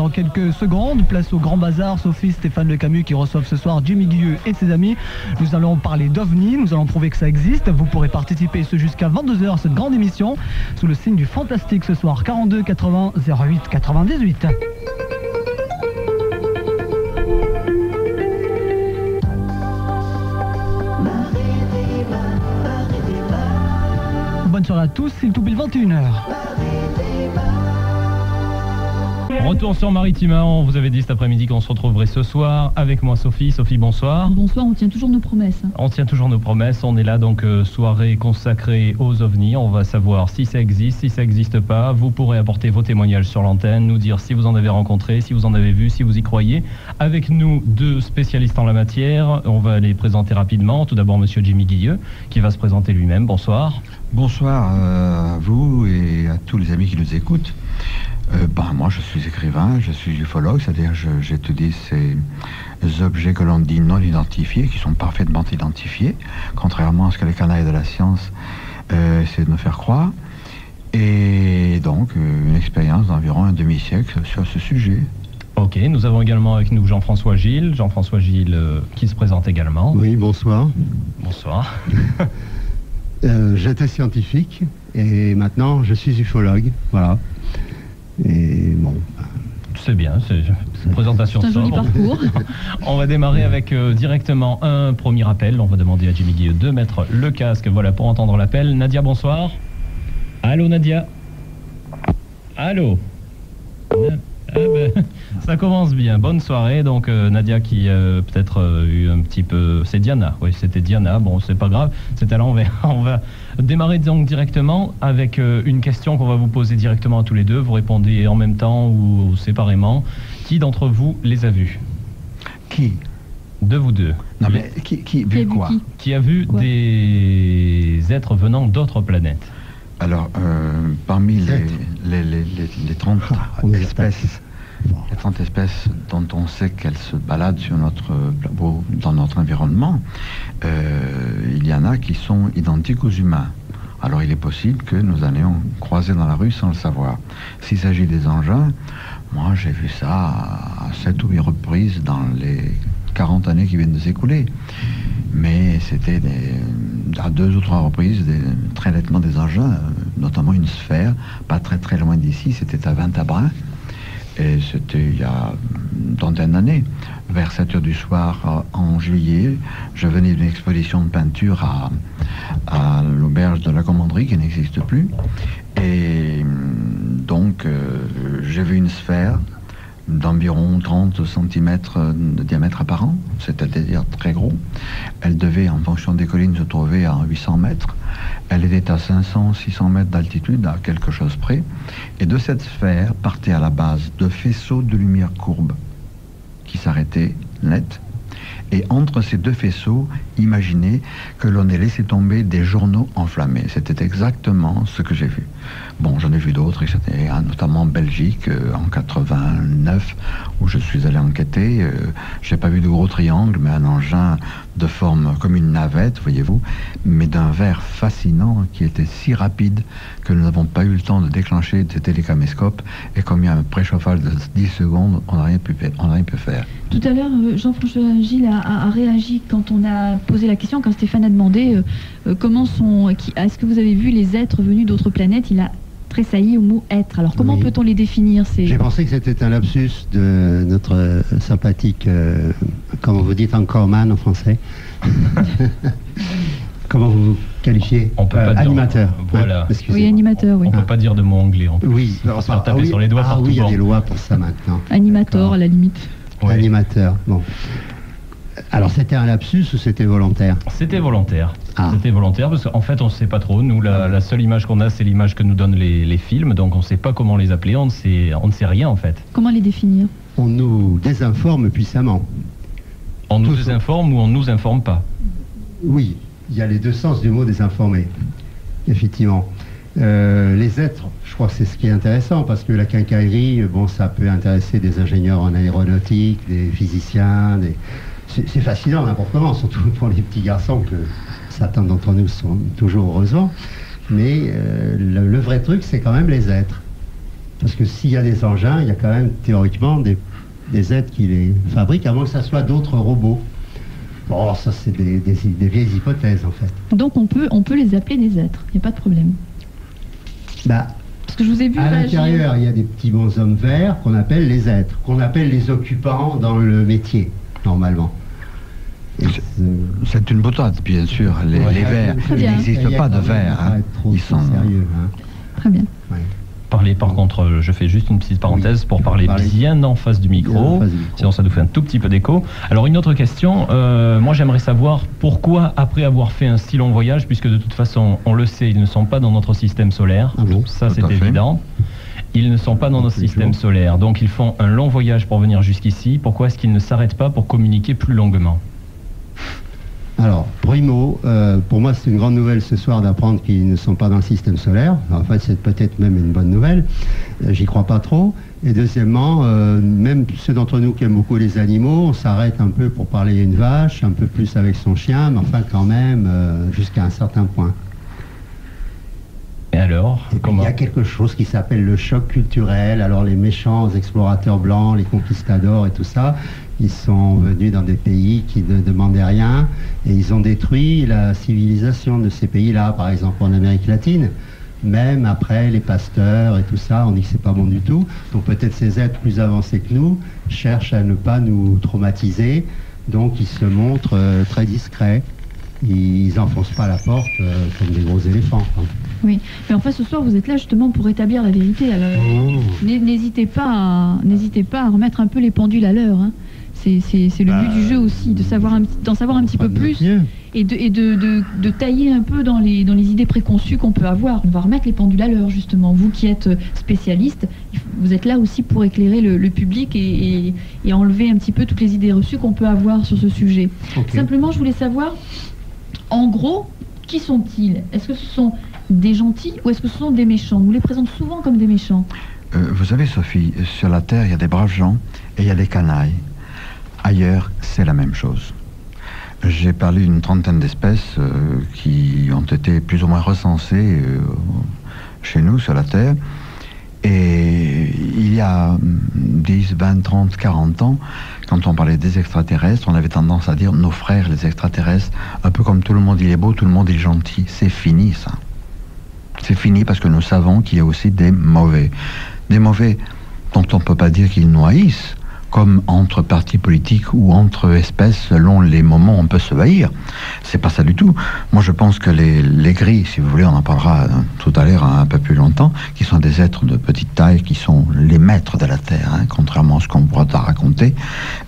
dans quelques secondes. Place au Grand Bazar, Sophie, Stéphane Le Camus qui reçoivent ce soir Jimmy Guilleux et ses amis. Nous allons parler d'OVNI, nous allons prouver que ça existe. Vous pourrez participer jusqu'à 22h à cette grande émission sous le signe du fantastique ce soir. 42 80 08 98. Bonne soirée à tous, c'est le tout pile 21h. Retour sur Maritima, on vous avait dit cet après-midi qu'on se retrouverait ce soir avec moi Sophie. Sophie, bonsoir. Bonsoir, on tient toujours nos promesses. On tient toujours nos promesses, on est là donc soirée consacrée aux ovnis. On va savoir si ça existe, si ça n'existe pas. Vous pourrez apporter vos témoignages sur l'antenne, nous dire si vous en avez rencontré, si vous en avez vu, si vous y croyez. Avec nous, deux spécialistes en la matière, on va les présenter rapidement. Tout d'abord monsieur Jimmy Guilleux qui va se présenter lui-même. Bonsoir. Bonsoir à vous et à tous les amis qui nous écoutent. Moi je suis écrivain, je suis ufologue, c'est-à-dire j'étudie ces objets que l'on dit non identifiés, qui sont parfaitement identifiés, contrairement à ce que les canailles de la science essaient de nous faire croire. Et donc une expérience d'environ un demi-siècle sur ce sujet. Ok, nous avons également avec nous Jean-François Gilles. Jean-François Gilles qui se présente également. Oui, bonsoir. Bonsoir. J'étais scientifique et maintenant je suis ufologue, voilà. Et bon... C'est bien, c'est une présentation sobre. C'est un joli parcours. On va démarrer avec directement un premier appel. On va demander à Jimmy Guilleux de mettre le casque, voilà, pour entendre l'appel. Nadia, bonsoir. Allô, Nadia. Allô. Ça commence bien, bonne soirée. Donc Nadia qui peut-être eu un petit peu... C'est Diana, oui c'était Diana, bon c'est pas grave, c'est à l'envers. On va démarrer donc directement avec une question qu'on va vous poser directement à tous les deux. Vous répondez en même temps ou séparément. Qui d'entre vous les a vus? Qui? De vous deux. Non mais qui vu quoi? Qui a vu des êtres venant d'autres planètes? Alors, parmi les 30 espèces, les 30 espèces dont on sait qu'elles se baladent sur dans notre environnement, il y en a qui sont identiques aux humains. Alors il est possible que nous allions croiser dans la rue sans le savoir. S'il s'agit des engins, moi j'ai vu ça à 7 ou 8 reprises dans les 40 années qui viennent de s'écouler. Mais c'était à 2 ou 3 reprises très nettement des engins, notamment une sphère, pas très loin d'ici, c'était à Vintabrin, et c'était il y a une trentaine d'années. Vers 7 heures du soir, en juillet, je venais d'une exposition de peinture à l'auberge de la Commanderie, qui n'existe plus, et donc j'ai vu une sphère d'environ 30 cm de diamètre apparent, c'est-à-dire très gros. Elle devait, en fonction des collines, se trouver à 800 mètres. Elle était à 500-600 mètres d'altitude, à quelque chose près. Et de cette sphère partaient à la base de faisceaux de lumière courbe qui s'arrêtaient net. Et entre ces deux faisceaux, imaginez que l'on ait laissé tomber des journaux enflammés. C'était exactement ce que j'ai vu. Bon, j'en ai vu d'autres, etc., notamment en Belgique, en 89, où je suis allé enquêter. Je n'ai pas vu de gros triangle, mais un engin de forme comme une navette, voyez-vous, mais d'un vert fascinant qui était si rapide que nous n'avons pas eu le temps de déclencher ces télécaméscopes. Et comme il y a un préchauffage de 10 secondes, on n'a rien pu faire. Tout à l'heure, Jean-François Gilles a réagi quand on a posé la question, quand Stéphane a demandé est-ce que vous avez vu les êtres venus d'autres planètes? Il a tressailli au mot être. Alors comment peut-on les définir? J'ai pensé que c'était un lapsus de notre sympathique, comment vous dites encore man en français? Comment vous qualifiez? On peut pas animateur. Voilà. Oui, animateur, oui. On peut pas dire de mots anglais. On peut se faire taper sur les doigts par tout il y a bord. des lois pour ça maintenant. Animateur, à la limite. Oui. Animateur, bon. Alors c'était un lapsus ou c'était volontaire? C'était volontaire. Ah. C'était volontaire parce qu'en fait on ne sait pas trop. Nous la seule image qu'on a c'est l'image que nous donnent les films, donc on ne sait pas comment les appeler, on ne sait rien en fait. Comment les définir? On nous désinforme puissamment. On nous désinforme ou on ne nous informe pas? Oui, il y a les deux sens du mot désinformer, effectivement. Les êtres, je crois que c'est ce qui est intéressant, parce que la quincaillerie, bon, ça peut intéresser des ingénieurs en aéronautique, des physiciens, c'est fascinant n'importe comment, surtout pour les petits garçons que certains d'entre nous sont toujours heureusement. Mais le vrai truc, c'est quand même les êtres. Parce que s'il y a des engins, il y a quand même théoriquement des êtres qui les fabriquent, à moins que ça soit d'autres robots. Bon, ça c'est des vieilles hypothèses en fait. Donc on peut les appeler des êtres, il n'y a pas de problème. Bah, Parce que je vous ai vu à réagir. l'intérieur, il y a des petits bonshommes verts qu'on appelle les êtres, qu'on appelle les occupants dans le métier, normalement. C'est une boutade, bien sûr. Les vers, Très il bien. n'existe pas de vers. Hein. Ils Ils sont sérieux. Hein. Très bien. Ouais. Parler, par contre, je fais juste une petite parenthèse Oui, pour parler bien en face du Bien en micro, face du micro. sinon ça nous fait un tout petit peu d'écho. Alors une autre question, moi j'aimerais savoir pourquoi, après avoir fait un si long voyage, puisque de toute façon, on le sait, ils ne sont pas dans notre système solaire, Ah bon, ça tout c'est à fait. évident. Ils ne sont pas dans notre système solaire, donc ils font un long voyage pour venir jusqu'ici. Pourquoi est-ce qu'ils ne s'arrêtent pas pour communiquer plus longuement? Alors, primo, pour moi, c'est une grande nouvelle ce soir d'apprendre qu'ils ne sont pas dans le système solaire. En fait, c'est peut-être même une bonne nouvelle. J'y crois pas trop. Et deuxièmement, même ceux d'entre nous qui aiment beaucoup les animaux, on s'arrête un peu pour parler à une vache, un peu plus avec son chien, mais enfin quand même, jusqu'à un certain point. Et alors, Et puis, il y a quelque chose qui s'appelle le choc culturel. Alors les méchants explorateurs blancs, les conquistadors et tout ça, ils sont venus dans des pays qui ne demandaient rien et ils ont détruit la civilisation de ces pays-là, par exemple en Amérique latine. Même après les pasteurs et tout ça, on dit que c'est pas bon du tout. Donc peut-être ces êtres plus avancés que nous cherchent à ne pas nous traumatiser. Donc ils se montrent très discrets. Ils n'enfoncent pas la porte comme des gros éléphants, quoi. Oui, mais enfin ce soir vous êtes là justement pour établir la vérité. Alors, n'hésitez pas à remettre un peu les pendules à l'heure. Hein. C'est le but du jeu aussi, d'en savoir un petit peu plus et de tailler un peu dans les idées préconçues qu'on peut avoir. On va remettre les pendules à l'heure justement. Vous qui êtes spécialiste, vous êtes là aussi pour éclairer le public et enlever un petit peu toutes les idées reçues qu'on peut avoir sur ce sujet. Okay. Simplement, je voulais savoir, en gros, qui sont-ils? Est-ce que ce sont des gentils ou est-ce que ce sont des méchants? On nous les présente souvent comme des méchants. Vous savez, Sophie, sur la Terre, il y a des braves gens et il y a des canailles. Ailleurs, c'est la même chose. J'ai parlé d'une trentaine d'espèces qui ont été plus ou moins recensées chez nous, sur la Terre. Et il y a 10, 20, 30, 40 ans, quand on parlait des extraterrestres, on avait tendance à dire nos frères, les extraterrestres, un peu comme tout le monde il est beau, tout le monde il est gentil. C'est fini, ça. C'est fini parce que nous savons qu'il y a aussi des mauvais. Des mauvais dont on ne peut pas dire qu'ils nous haïssent, comme entre partis politiques ou entre espèces, selon les moments où on peut se haïr. C'est pas ça du tout. Moi, je pense que les gris, si vous voulez, on en parlera tout à l'heure un peu plus longtemps, qui sont des êtres de petite taille, qui sont les maîtres de la Terre, hein, contrairement à ce qu'on pourra raconter.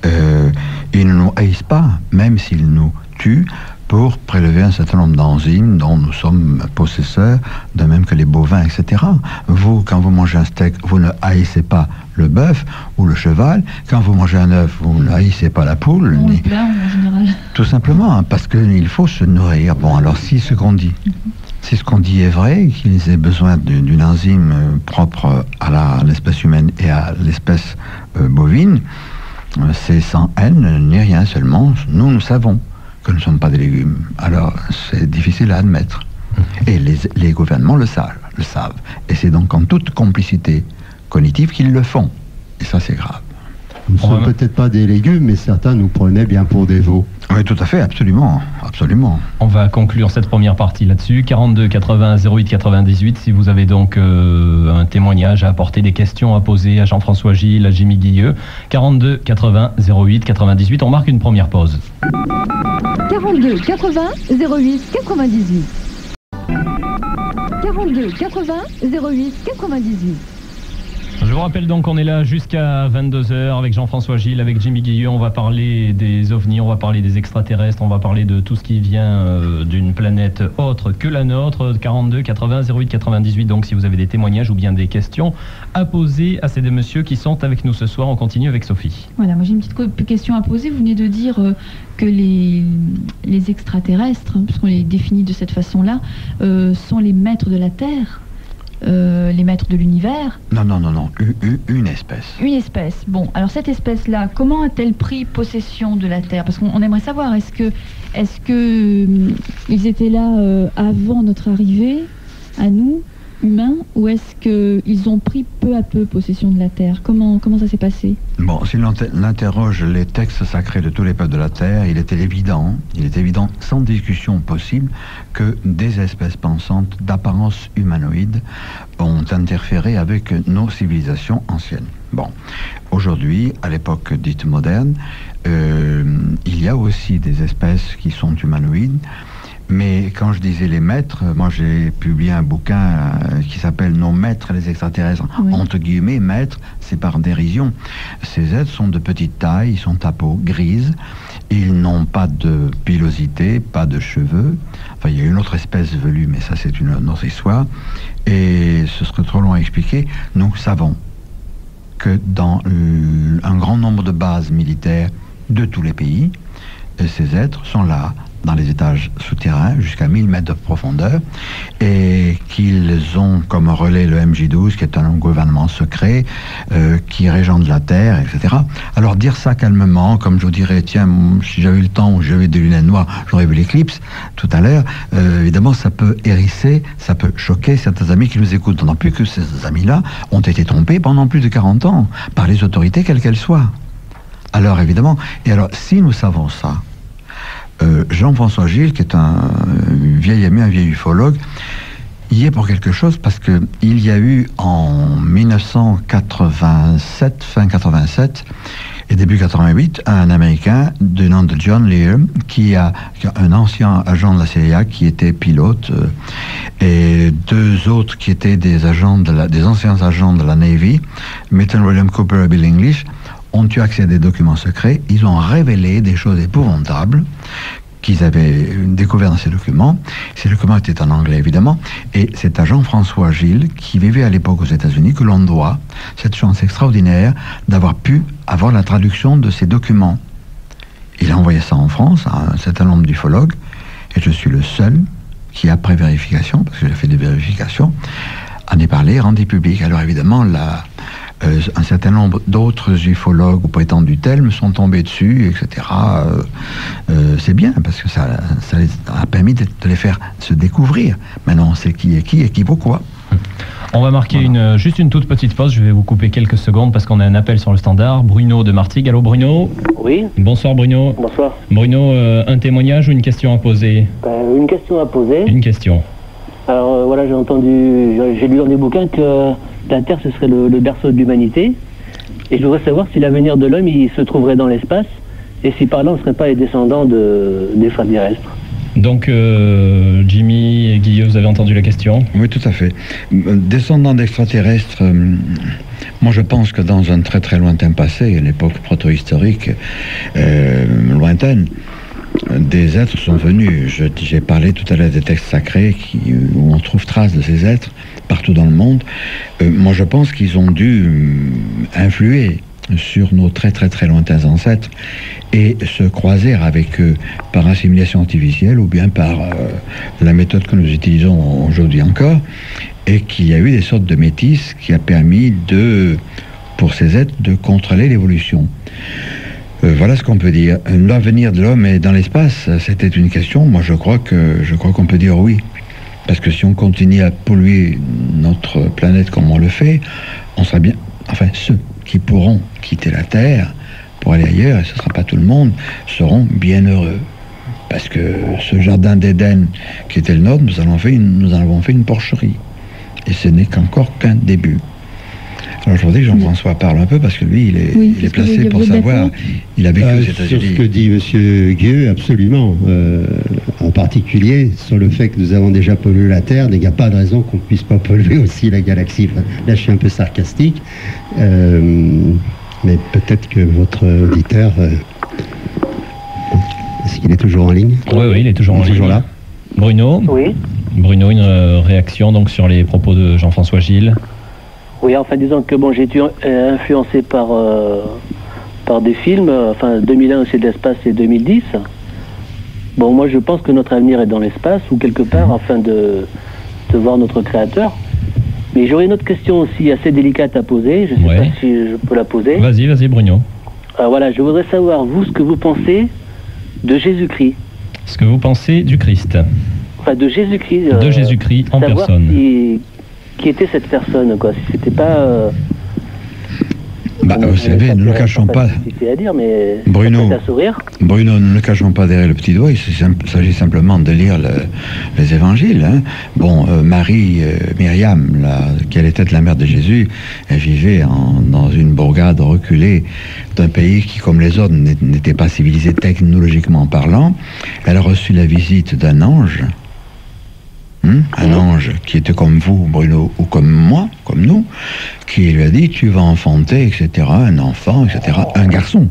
Ils ne nous haïssent pas, même s'ils nous tuent, pour prélever un certain nombre d'enzymes dont nous sommes possesseurs, de même que les bovins, etc. Vous, quand vous mangez un steak, vous ne haïssez pas le bœuf ou le cheval. Quand vous mangez un œuf, vous ne haïssez pas la poule. On le plaint en général. Tout simplement, hein, parce qu'il faut se nourrir. Bon, alors si ce qu'on dit, si ce qu'on dit est vrai, qu'ils aient besoin d'une enzyme propre à l'espèce humaine et à l'espèce bovine, c'est sans haine ni rien, seulement nous savons que nous ne sommes pas des légumes. Alors, c'est difficile à admettre. Et les gouvernements le savent. Et c'est donc en toute complicité cognitive qu'ils le font. Et ça, c'est grave. Nous ne sommes peut-être pas des légumes, mais certains nous prenaient bien pour des veaux. Oui, tout à fait, absolument. Absolument. On va conclure cette première partie là-dessus. 42 80 08 98, si vous avez donc un témoignage à apporter, des questions à poser à Jean-François Gilles, à Jimmy Guilleux. 42 80 08 98, on marque une première pause. 42 80 08 98. 42 80 08 98. Je vous rappelle donc qu'on est là jusqu'à 22h avec Jean-François Gilles, avec Jimmy Guilleux. On va parler des ovnis, on va parler des extraterrestres, on va parler de tout ce qui vient d'une planète autre que la nôtre. 42 80 08 98, donc si vous avez des témoignages ou bien des questions à poser à ces deux messieurs qui sont avec nous ce soir, on continue avec Sophie. Voilà, moi j'ai une petite question à poser. Vous venez de dire que les extraterrestres, puisqu'on les définit de cette façon-là, sont les maîtres de la Terre. Les maîtres de l'univers. Non, une espèce. Une espèce. Bon, alors cette espèce-là, comment a-t-elle pris possession de la Terre? Parce qu'on aimerait savoir, est-ce que ils étaient là avant notre arrivée, à nous, humains ou est-ce qu'ils ont pris peu à peu possession de la terre? Comment ça s'est passé? Bon, si l'on interroge les textes sacrés de tous les peuples de la terre, il est évident sans discussion possible que des espèces pensantes d'apparence humanoïde ont interféré avec nos civilisations anciennes. Bon, aujourd'hui, à l'époque dite moderne, il y a aussi des espèces qui sont humanoïdes. Mais quand je disais les maîtres, moi j'ai publié un bouquin qui s'appelle « Nos maîtres les extraterrestres ». Oui. Entre guillemets, maîtres, c'est par dérision. Ces êtres sont de petite taille, ils sont à peau grise, ils n'ont pas de pilosité, pas de cheveux. Enfin, il y a une autre espèce velue, mais ça c'est une autre histoire. Et ce serait trop long à expliquer. Nous savons que dans un grand nombre de bases militaires de tous les pays, ces êtres sont là, dans les étages souterrains, jusqu'à 1000 mètres de profondeur, et qu'ils ont comme relais le MJ12, qui est un gouvernement secret, qui régente la Terre, etc. Alors dire ça calmement, comme je vous dirais, tiens, si j'avais eu le temps, ou j'avais des lunettes noires, j'aurais vu l'éclipse tout à l'heure, évidemment, ça peut hérisser, ça peut choquer certains amis qui nous écoutent, d'autant plus que ces amis-là ont été trompés pendant plus de 40 ans, par les autorités, quelles qu'elles soient. Alors, évidemment, et alors, si nous savons ça, Jean-François Gilles, qui est un vieil ami, un vieil ufologue, y est pour quelque chose parce qu'il y a eu en 1987, fin 87 et début 88, un Américain du nom de John Lear, qui a un ancien agent de la CIA qui était pilote, et deux autres qui étaient des anciens agents de la Navy, Milton William Cooper et Bill English, ont eu accès à des documents secrets. Ils ont révélé des choses épouvantables qu'ils avaient découvert dans ces documents. Ces documents étaient en anglais, évidemment. Et c'est à Jean-François Gilles, qui vivait à l'époque aux États-Unis, que l'on doit cette chance extraordinaire d'avoir pu avoir la traduction de ces documents. Il a envoyé ça en France à un certain nombre d'ufologues, et je suis le seul qui, après vérification, parce que j'ai fait des vérifications, en ait parlé, rendu public. Alors évidemment, un certain nombre d'autres ufologues ou prétendus tels me sont tombés dessus, etc. C'est bien, parce que ça les a permis de les faire se découvrir. Maintenant, on sait qui est qui et qui vaut quoi. On va marquer juste une toute petite pause. Je vais vous couper quelques secondes parce qu'on a un appel sur le standard. Bruno de Martigues. Allô, Bruno? Oui. Bonsoir, Bruno. Bonsoir. Bruno, un témoignage ou une question à poser? Une question à poser. Une question. Alors voilà, j'ai lu dans des bouquins que la Terre ce serait le berceau de l'humanité, et je voudrais savoir si l'avenir de l'homme il se trouverait dans l'espace, et si par là on ne serait pas les descendants d'extraterrestres. Donc Jimmy et Guillaume, vous avez entendu la question? Oui, tout à fait. Descendants d'extraterrestres, moi je pense que dans un très très lointain passé, une époque proto-historique lointaine, des êtres sont venus. J'ai parlé tout à l'heure des textes sacrés où on trouve trace de ces êtres partout dans le monde. Moi je pense qu'ils ont dû influer sur nos très très très lointains ancêtres et se croiser avec eux par assimilation artificielle ou bien par la méthode que nous utilisons aujourd'hui encore, et qu'il y a eu des sortes de métis qui a permis pour ces êtres de contrôler l'évolution. Voilà ce qu'on peut dire. L'avenir de l'homme est dans l'espace, c'était une question. Moi, je crois qu'on peut dire oui. Parce que si on continue à polluer notre planète comme on le fait, on sera bien... Enfin, ceux qui pourront quitter la Terre pour aller ailleurs, et ce ne sera pas tout le monde, seront bien heureux. Parce que ce jardin d'Éden qui était le nôtre, nous avons fait une porcherie. Et ce n'est qu'encore qu'un début. Alors je voudrais que Jean-François parle un peu, parce que lui, il est placé pour savoir. Il a vécu aux États-Unis. Sur ce que dit M. Gueux, absolument. En particulier, sur le fait que nous avons déjà pollué la Terre, il n'y a pas de raison qu'on ne puisse pas polluer aussi la galaxie. Enfin, là, je suis un peu sarcastique. Mais peut-être que votre auditeur... est-ce qu'il est toujours en ligne? Oui, il est toujours en ligne. Toujours là. Bruno? Oui. Bruno, une réaction donc sur les propos de Jean-François Gilles? Oui, enfin disons que bon, j'ai été influencé par des films, enfin 2001 aussi de l'espace et 2010. Bon, moi je pense que notre avenir est dans l'espace ou quelque part afin de voir notre créateur. Mais j'aurais une autre question aussi assez délicate à poser, je ne sais pas si je peux la poser. Vas-y Bruno. Voilà, je voudrais savoir vous ce que vous pensez de Jésus-Christ. Ce que vous pensez du Christ. Enfin de Jésus-Christ. De Jésus-Christ en personne. qui était cette personne, quoi. Si c'était pas... vous savez, ne le cachons pas. C'est à dire, mais Bruno, ça fait un sourire. Bruno, ne le cachons pas derrière le petit doigt. Il s'agit simplement de lire les évangiles. Hein. Bon, Marie, Myriam, qui était la mère de Jésus, elle vivait dans une bourgade reculée d'un pays qui, comme les autres, n'était pas civilisé technologiquement parlant. Elle a reçu la visite d'un ange. Un ange qui était comme vous, Bruno, ou comme moi, comme nous, qui lui a dit, tu vas enfanter, etc., un enfant, etc., un garçon.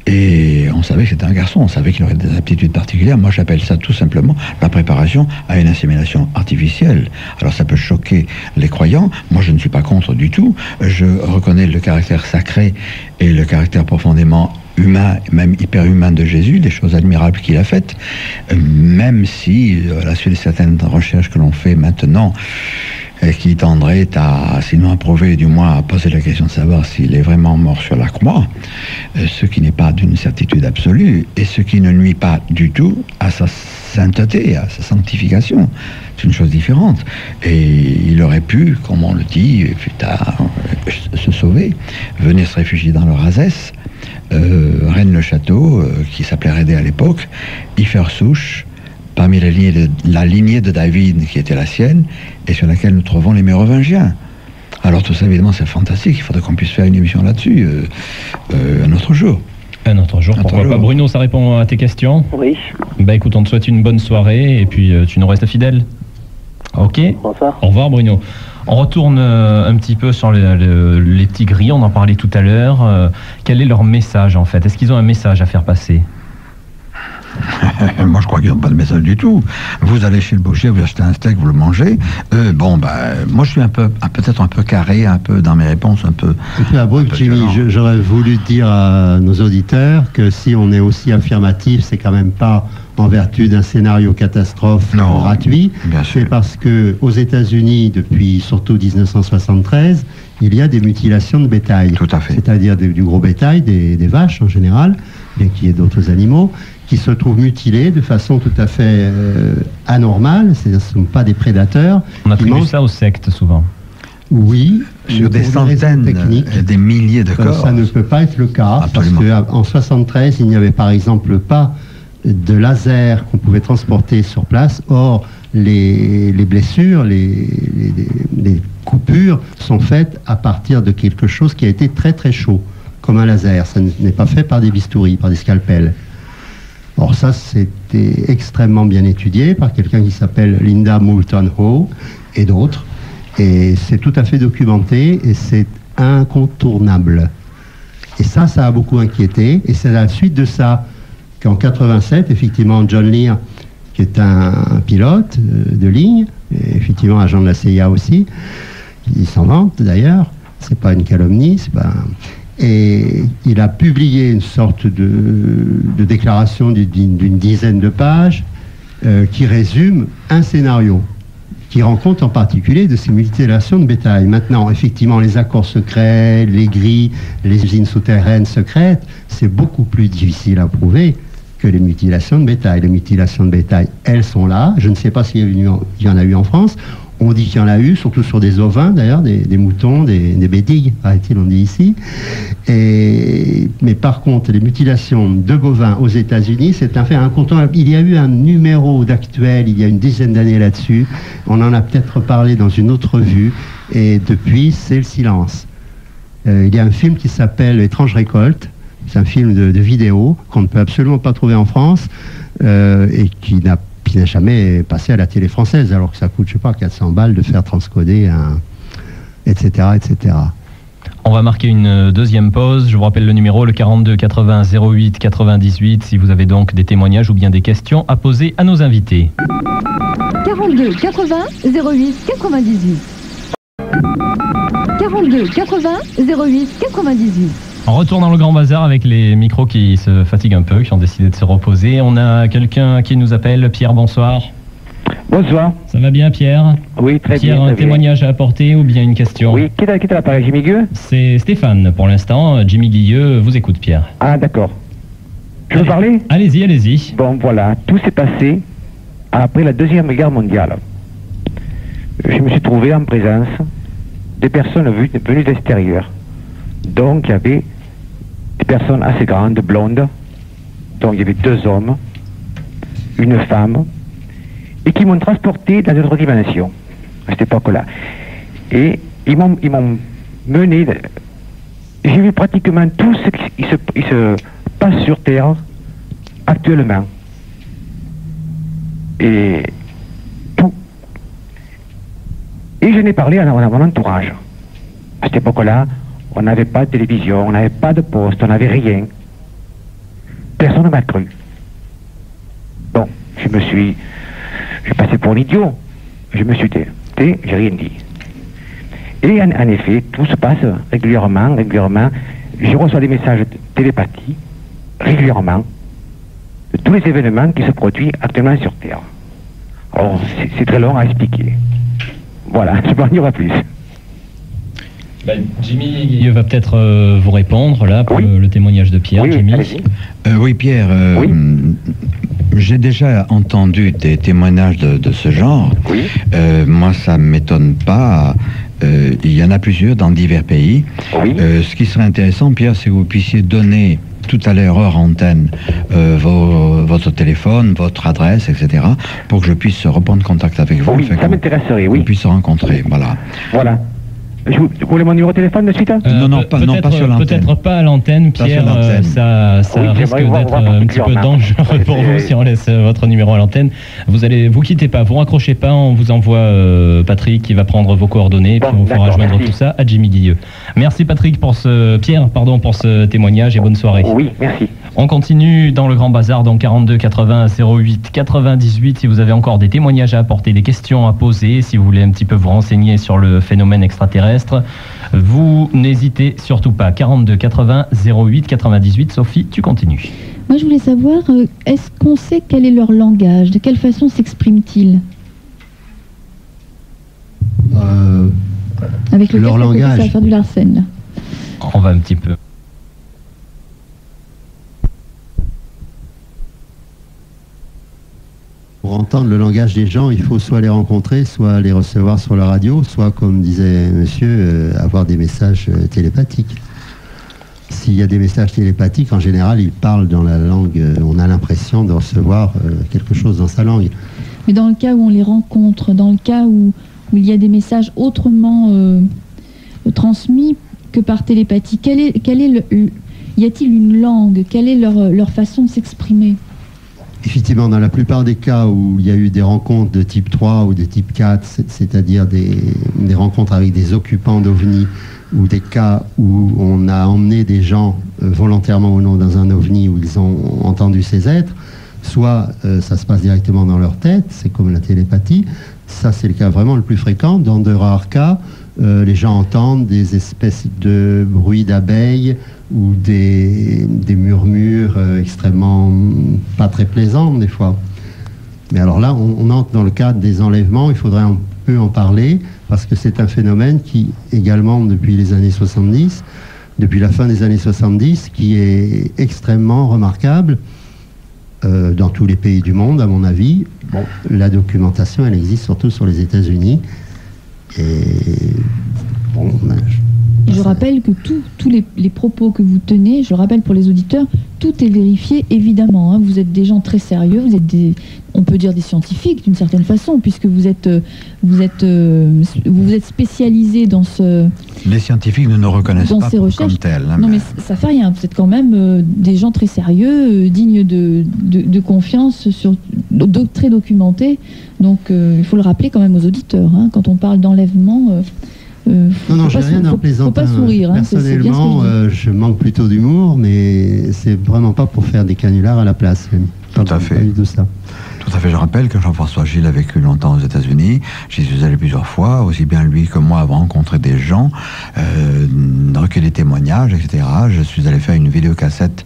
Et on savait que c'était un garçon, on savait qu'il aurait des aptitudes particulières. Moi, j'appelle ça tout simplement la préparation à une insémination artificielle. Alors, ça peut choquer les croyants. Moi, je ne suis pas contre du tout. Je reconnais le caractère sacré et le caractère profondément humain, même hyper-humain de Jésus, des choses admirables qu'il a faites, même si, à la suite de certaines recherches que l'on fait maintenant, qui tendraient à, sinon à prouver, du moins à poser la question de savoir s'il est vraiment mort sur la croix, ce qui n'est pas d'une certitude absolue, et ce qui ne nuit pas du tout à sa sainteté, à sa sanctification. C'est une chose différente. Et il aurait pu, comme on le dit, plus tard, se sauver, venir se réfugier dans le Razès, Rennes-le-Château, qui s'appelait Rédé à l'époque, y faire souche parmi la lignée de David qui était la sienne et sur laquelle nous trouvons les Mérovingiens. Alors tout ça, évidemment, c'est fantastique. Il faudrait qu'on puisse faire une émission là-dessus un autre jour. Un autre jour, pourquoi pas. Bruno, ça répond à tes questions? Oui. Bah écoute, on te souhaite une bonne soirée et puis tu nous restes fidèle. Ok. Bonsoir. Au revoir, Bruno. On retourne un petit peu sur les petits gris, on en parlait tout à l'heure. Quel est leur message en fait? Est-ce qu'ils ont un message à faire passer? Moi, je crois qu'ils n'ont pas de message du tout. Vous allez chez le boucher, vous achetez un steak, vous le mangez. Moi, je suis peut-être un peu carré, un peu dans mes réponses, un peu abrupt, Jimmy. J'aurais voulu dire à nos auditeurs que si on est aussi affirmatif, c'est quand même pas en vertu d'un scénario catastrophe gratuit. C'est parce que aux États-Unis, depuis surtout 1973, il y a des mutilations de bétail. Tout à fait. C'est-à-dire du gros bétail, des vaches en général, bien qu'il y ait d'autres animaux, qui se trouvent mutilés de façon tout à fait anormale. Ce ne sont pas des prédateurs. On attribue ça aux sectes souvent. Oui, sur des centaines, des milliers de corps. Ça ne peut pas être le cas. Absolument. Parce qu'en 1973, il n'y avait par exemple pas de laser qu'on pouvait transporter sur place. Or, les blessures, les coupures sont faites à partir de quelque chose qui a été très très chaud, comme un laser. Ça n'est pas fait par des bistouris, par des scalpels. Or ça, c'était extrêmement bien étudié par quelqu'un qui s'appelle Linda Moulton Howe et d'autres. Et c'est tout à fait documenté et c'est incontournable. Et ça a beaucoup inquiété. Et c'est à la suite de ça qu'en 87, effectivement, John Lear, qui est un pilote de ligne, et effectivement agent de la CIA aussi, il s'en vante d'ailleurs, c'est pas une calomnie, c'est pas... Et il a publié une sorte de déclaration d'une dizaine de pages qui résume un scénario qui rend compte en particulier de ces mutilations de bétail. Maintenant, effectivement, les accords secrets, les grilles, les usines souterraines secrètes, c'est beaucoup plus difficile à prouver que les mutilations de bétail. Les mutilations de bétail, elles sont là. Je ne sais pas s'il y en a eu en France. On dit qu'il y en a eu, surtout sur des ovins d'ailleurs, des moutons, des bédilles, paraît-il, on dit ici. Mais par contre, les mutilations de bovins aux États-Unis, c'est un fait incontournable. Il y a eu un numéro d'Actuel il y a une dizaine d'années là-dessus. On en a peut-être parlé dans une autre revue. Et depuis, c'est le silence. Il y a un film qui s'appelle Étrange récolte. C'est un film de vidéo qu'on ne peut absolument pas trouver en France et qui n'a jamais passé à la télé française, alors que ça coûte, je sais pas, 400 balles de faire transcoder etc., etc. On va marquer une deuxième pause. Je vous rappelle le numéro, le 42 80 08 98, si vous avez donc des témoignages ou bien des questions à poser à nos invités. 42 80 08 98. 42 80 08 98. On retourne dans le Grand Bazar avec les micros qui se fatiguent un peu, qui ont décidé de se reposer. On a quelqu'un qui nous appelle. Pierre, bonsoir. Bonsoir. Ça va bien, Pierre? Oui, très bien. Pierre, un témoignage à apporter ou bien une question? Oui, qui est à l'appareil, Jimmy Guilleux? C'est Stéphane pour l'instant. Jimmy Guilleux vous écoute, Pierre. Ah, d'accord. Je peux parler? Allez-y, allez-y. Bon, voilà. Tout s'est passé après la Deuxième Guerre mondiale. je me suis trouvé en présence de personnes venues d'extérieur. Donc il y avait des personnes assez grandes, blondes. Donc il y avait 2 hommes, une femme, et qui m'ont transporté dans une autre dimension, à cette époque-là. Et ils m'ont mené... J'ai vu pratiquement tout ce qui se passe sur Terre actuellement. Et tout. Et je n'ai parlé à mon entourage. À cette époque-là, on n'avait pas de télévision, on n'avait pas de poste, on n'avait rien. Personne ne m'a cru. Bon, j'ai passé pour un idiot. Je me suis tais, j'ai rien dit. Et en effet, tout se passe régulièrement. Je reçois des messages de télépathie, régulièrement, de tous les événements qui se produisent actuellement sur Terre. Alors, c'est très long à expliquer. Voilà, je ne peux en dire plus. Jimmy Guilleux va peut-être vous répondre là pour le témoignage de Pierre. Oui, Jimmy. Oui, Pierre, j'ai déjà entendu des témoignages de ce genre. Oui. Moi, ça ne m'étonne pas. Il y en a plusieurs dans divers pays. Oui. Ce qui serait intéressant, Pierre, c'est que vous puissiez donner tout à l'heure hors antenne votre téléphone, votre adresse, etc., pour que je puisse reprendre contact avec vous. Oui, ça m'intéresserait, oui. On puisse se rencontrer, voilà. Voilà. Vous voulez mon numéro de téléphone de suite? Non, pas sur l'antenne. Peut-être pas à l'antenne, Pierre. Ça risque d'être un petit peu dangereux pour vous si on laisse votre numéro à l'antenne. Vous quittez pas, vous raccrochez pas, on vous envoie Patrick qui va prendre vos coordonnées et puis on fera joindre tout ça à Jimmy Guilleux. Merci Patrick pour Pierre, pour ce témoignage et bonne soirée. Oui, merci. On continue dans le Grand Bazar, donc 42 80 08 98. Si vous avez encore des témoignages à apporter, des questions à poser, si vous voulez un petit peu vous renseigner sur le phénomène extraterrestre, vous n'hésitez surtout pas. 42 80 08 98. Sophie, tu continues. Moi, je voulais savoir, est-ce qu'on sait quel est leur langage? De quelle façon s'expriment-ils? Avec le leur langage. Ça va faire du Larsen, là. On va un petit peu... Pour entendre le langage des gens, il faut soit les rencontrer, soit les recevoir sur la radio, soit, comme disait monsieur, avoir des messages télépathiques. S'il y a des messages télépathiques, en général, ils parlent dans la langue, on a l'impression de recevoir quelque chose dans sa langue. Mais dans le cas où on les rencontre, dans le cas où il y a des messages autrement transmis que par télépathie, y a-t-il une langue? Quelle est leur façon de s'exprimer? Effectivement, dans la plupart des cas où il y a eu des rencontres de type 3 ou de type 4, c'est-à-dire des rencontres avec des occupants d'OVNI, ou des cas où on a emmené des gens volontairement ou non dans un OVNI où ils ont entendu ces êtres, soit ça se passe directement dans leur tête, c'est comme la télépathie, ça c'est le cas vraiment le plus fréquent. Dans de rares cas, les gens entendent des espèces de bruits d'abeilles ou des murmures extrêmement pas très plaisants des fois. Mais alors là, on entre dans le cadre des enlèvements, il faudrait un peu en parler, parce que c'est un phénomène qui, également depuis les années 70, depuis la fin des années 70, qui est extrêmement remarquable dans tous les pays du monde, à mon avis. Bon, la documentation, elle existe surtout sur les États-Unis. Et bon, je rappelle que tous les propos que vous tenez, je le rappelle pour les auditeurs, tout est vérifié évidemment. Hein. Vous êtes des gens très sérieux, vous êtes on peut dire des scientifiques d'une certaine façon, puisque vous êtes spécialisés dans ce... Les scientifiques ne nous reconnaissent pas comme tels. Hein, non mais ça fait rien, vous êtes quand même des gens très sérieux, dignes de confiance, très documentés. Donc il faut le rappeler quand même aux auditeurs. Hein. Quand on parle d'enlèvement... non, j'ai rien d'un plaisantin. Faut pas sourire. Personnellement, je manque plutôt d'humour, mais c'est vraiment pas pour faire des canulars à la place. Tout à fait. Tout ça. Tout à fait. Je rappelle que Jean-François Gilles a vécu longtemps aux États-Unis. J'y suis allé plusieurs fois. Aussi bien lui que moi avons rencontré des gens, recueilli des témoignages, etc. Je suis allé faire une vidéocassette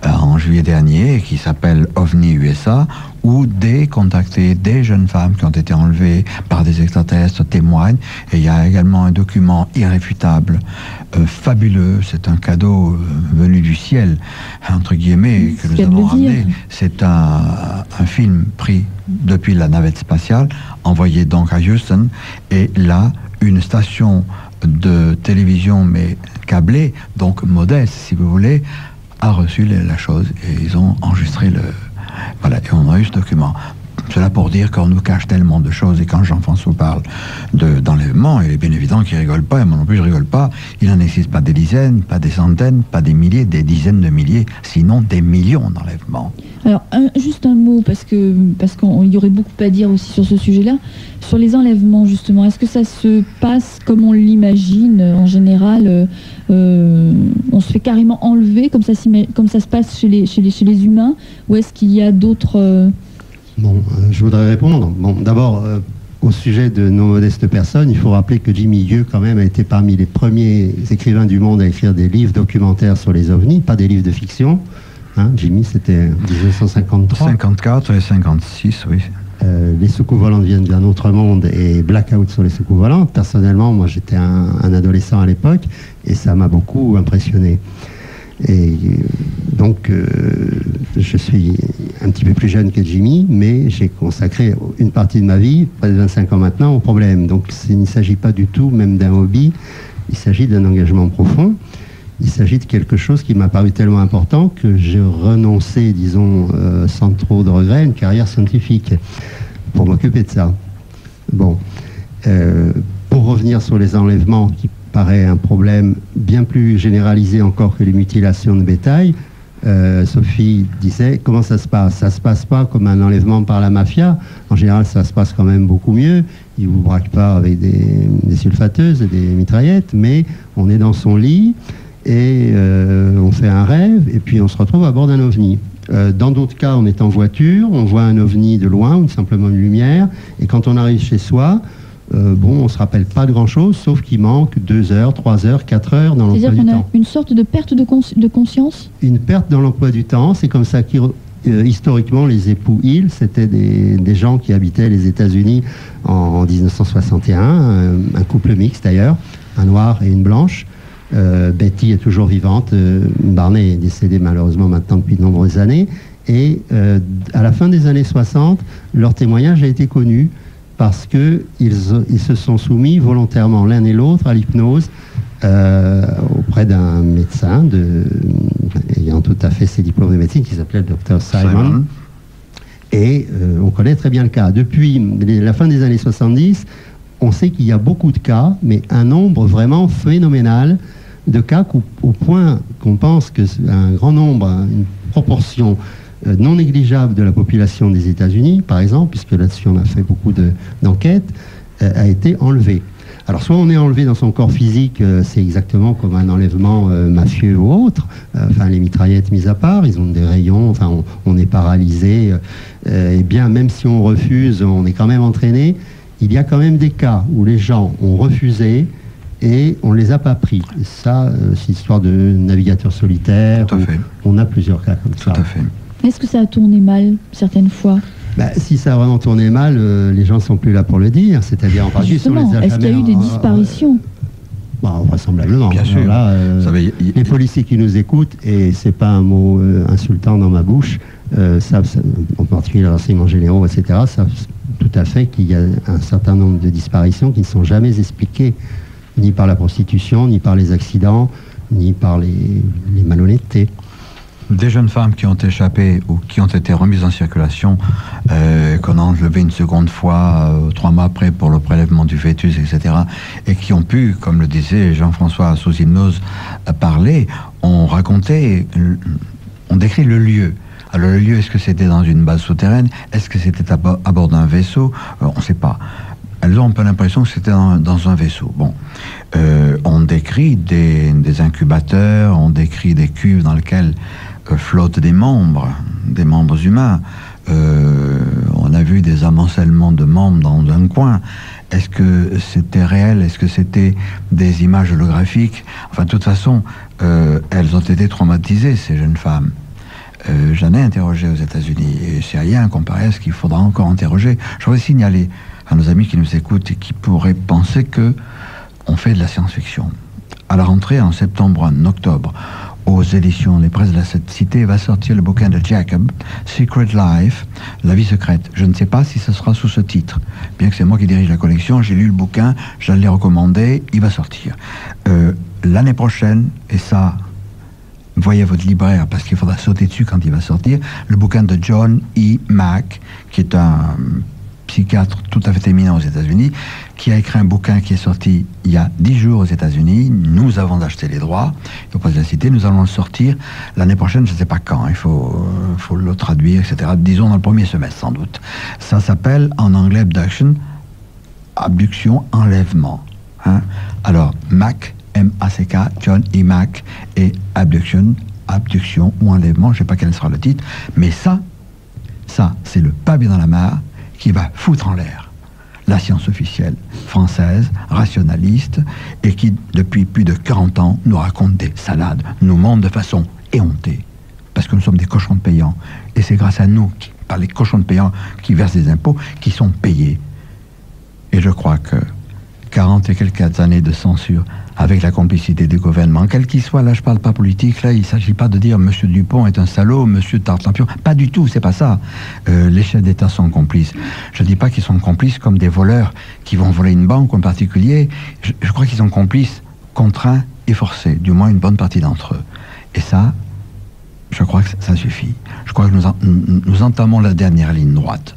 en juillet dernier qui s'appelle OVNI USA, où des contactés, des jeunes femmes qui ont été enlevées par des extraterrestres témoignent. Et il y a également un document irréfutable, fabuleux, c'est un cadeau venu du ciel, entre guillemets, que nous avons ramené. C'est un film pris depuis la navette spatiale, envoyé donc à Houston, et là, une station de télévision, mais câblée, donc modeste, si vous voulez, a reçu la chose, et ils ont enregistré voilà, et on a eu ce document. Cela pour dire qu'on nous cache tellement de choses, et quand Jean-François parle d'enlèvement, il est bien évident qu'il rigole pas, et moi non plus je rigole pas. Il n'en existe pas des dizaines, pas des centaines, pas des milliers, des dizaines de milliers, sinon des millions d'enlèvements. Alors, juste un mot, parce qu'il y aurait beaucoup à dire aussi sur ce sujet-là. Sur les enlèvements, justement, est-ce que ça se passe comme on l'imagine en général on se fait carrément enlever, comme ça se passe chez les humains, ou est-ce qu'il y a d'autres... Bon, je voudrais répondre. Bon, d'abord, au sujet de nos modestes personnes, il faut rappeler que Jimmy Gueux, quand même, a été parmi les premiers écrivains du monde à écrire des livres documentaires sur les ovnis, pas des livres de fiction. Hein, Jimmy, c'était 1953. 54 et 56, oui. Les soucoupes volantes viennent d'un autre monde et Blackout sur les soucoupes volantes. Personnellement, moi, j'étais un adolescent à l'époque et ça m'a beaucoup impressionné. Et donc, je suis un petit peu plus jeune que Jimmy, mais j'ai consacré une partie de ma vie, près de 25 ans maintenant, au problème. Donc, il ne s'agit pas du tout même d'un hobby, il s'agit d'un engagement profond. Il s'agit de quelque chose qui m'a paru tellement important que j'ai renoncé, disons, sans trop de regrets, à une carrière scientifique pour m'occuper de ça. Bon, pour revenir sur les enlèvements, qui paraît un problème bien plus généralisé encore que les mutilations de bétail, Sophie disait, comment ça se passe? Ça se passe pas comme un enlèvement par la mafia. En général, ça se passe quand même beaucoup mieux. Ils vous braquent pas avec des sulfateuses et des mitraillettes, mais on est dans son lit et on fait un rêve et puis on se retrouve à bord d'un ovni. Dans d'autres cas, on est en voiture, on voit un ovni de loin ou simplement une lumière, et quand on arrive chez soi, on ne se rappelle pas de grand-chose, sauf qu'il manque 2 heures, 3 heures, 4 heures dans l'emploi du temps. C'est-à-dire qu'on a une sorte de perte de conscience? Une perte dans l'emploi du temps, c'est comme ça historiquement, les époux Hill, c'était des gens qui habitaient les États-Unis en 1961, un couple mixte d'ailleurs, un noir et une blanche. Betty est toujours vivante, Barney est décédé malheureusement maintenant depuis de nombreuses années, et à la fin des années 60, leur témoignage a été connu parce qu'ils se sont soumis volontairement l'un et l'autre à l'hypnose auprès d'un médecin ayant tout à fait ses diplômes de médecine qui s'appelait le Dr Simon. Et on connaît très bien le cas. Depuis la fin des années 70, on sait qu'il y a beaucoup de cas, mais un nombre vraiment phénoménal de cas au point qu'on pense qu'un grand nombre, une proportion non négligeable de la population des États-Unis, par exemple, puisque là-dessus on a fait beaucoup d'enquêtes, a été enlevé. Alors soit on est enlevé dans son corps physique, c'est exactement comme un enlèvement mafieux ou autre, enfin les mitraillettes mises à part, ils ont des rayons, enfin on est paralysé, et bien même si on refuse, on est quand même entraîné. Il y a quand même des cas où les gens ont refusé et on ne les a pas pris. Et ça, c'est l'histoire de navigateurs solitaires. Tout à fait. On a plusieurs cas comme ça. Tout à fait. Est-ce que ça a tourné mal certaines fois? Si ça a vraiment tourné mal, les gens ne sont plus là pour le dire. C'est-à-dire en particulier sur les affaires. Est-ce qu'il y a eu des disparitions? Vraisemblablement. Bien sûr. Là, les policiers qui nous écoutent, et c'est pas un mot insultant dans ma bouche, en particulier les renseignements généraux, etc., savent tout à fait qu'il y a un certain nombre de disparitions qui ne sont jamais expliquées, ni par la prostitution, ni par les accidents, ni par les malhonnêtetés. Des jeunes femmes qui ont échappé ou qui ont été remises en circulation, qu'on a enlevé une seconde fois 3 mois après pour le prélèvement du fœtus, etc., et qui ont pu, comme le disait Jean-François sous hypnose, parler, on décrit le lieu. Alors le lieu, est-ce que c'était dans une base souterraine? Est-ce que c'était à bord d'un vaisseau? On ne sait pas. Elles ont un peu l'impression que c'était dans un vaisseau. Bon, on décrit des incubateurs, on décrit des cuves dans lesquelles flottent des membres humains. On a vu des amoncellements de membres dans un coin. Est-ce que c'était réel? Est-ce que c'était des images holographiques? Enfin, de toute façon, elles ont été traumatisées, ces jeunes femmes. J'en ai interrogé aux États-Unis et c'est rien comparé à ce qu'il faudra encore interroger. Je voudrais signaler à nos amis qui nous écoutent et qui pourraient penser que on fait de la science-fiction. À la rentrée, en septembre, en octobre, aux éditions Les Presses de la Cité, va sortir le bouquin de Jacob, Secret Life, La vie secrète. Je ne sais pas si ce sera sous ce titre. Bien que c'est moi qui dirige la collection, j'ai lu le bouquin, je l'ai recommandé, il va sortir. L'année prochaine, et ça, voyez votre libraire, parce qu'il faudra sauter dessus quand il va sortir, le bouquin de John E. Mack, qui est un psychiatre tout à fait éminent aux États-Unis, qui a écrit un bouquin qui est sorti il y a 10 jours aux États-Unis. Nous avons acheté les droits, au Presse de la Cité, nous allons le sortir l'année prochaine, je ne sais pas quand, il faut le traduire, etc. Disons dans le premier semestre, sans doute. Ça s'appelle, en anglais, abduction, enlèvement. Hein? Alors, Mack, M-A-C-K, John E. Mack, et abduction ou enlèvement, je ne sais pas quel sera le titre, mais ça, c'est le pavé dans la mare qui va foutre en l'air la science officielle française, rationaliste, et qui, depuis plus de 40 ans, nous raconte des salades, nous montre de façon éhontée, parce que nous sommes des cochons de payants, et c'est grâce à nous, par les cochons de payants qui versent des impôts, qui sont payés. Et je crois que 40 et quelques années de censure, avec la complicité des gouvernements, quel qu'il soit, là je parle pas politique, là il s'agit pas de dire Monsieur Dupont est un salaud, Monsieur Tartampion, pas du tout, c'est pas ça. Les chefs d'État sont complices. Je dis pas qu'ils sont complices comme des voleurs qui vont voler une banque en particulier. Je crois qu'ils sont complices, contraints et forcés, du moins une bonne partie d'entre eux. Et ça, je crois que ça suffit. Je crois que nous entamons la dernière ligne droite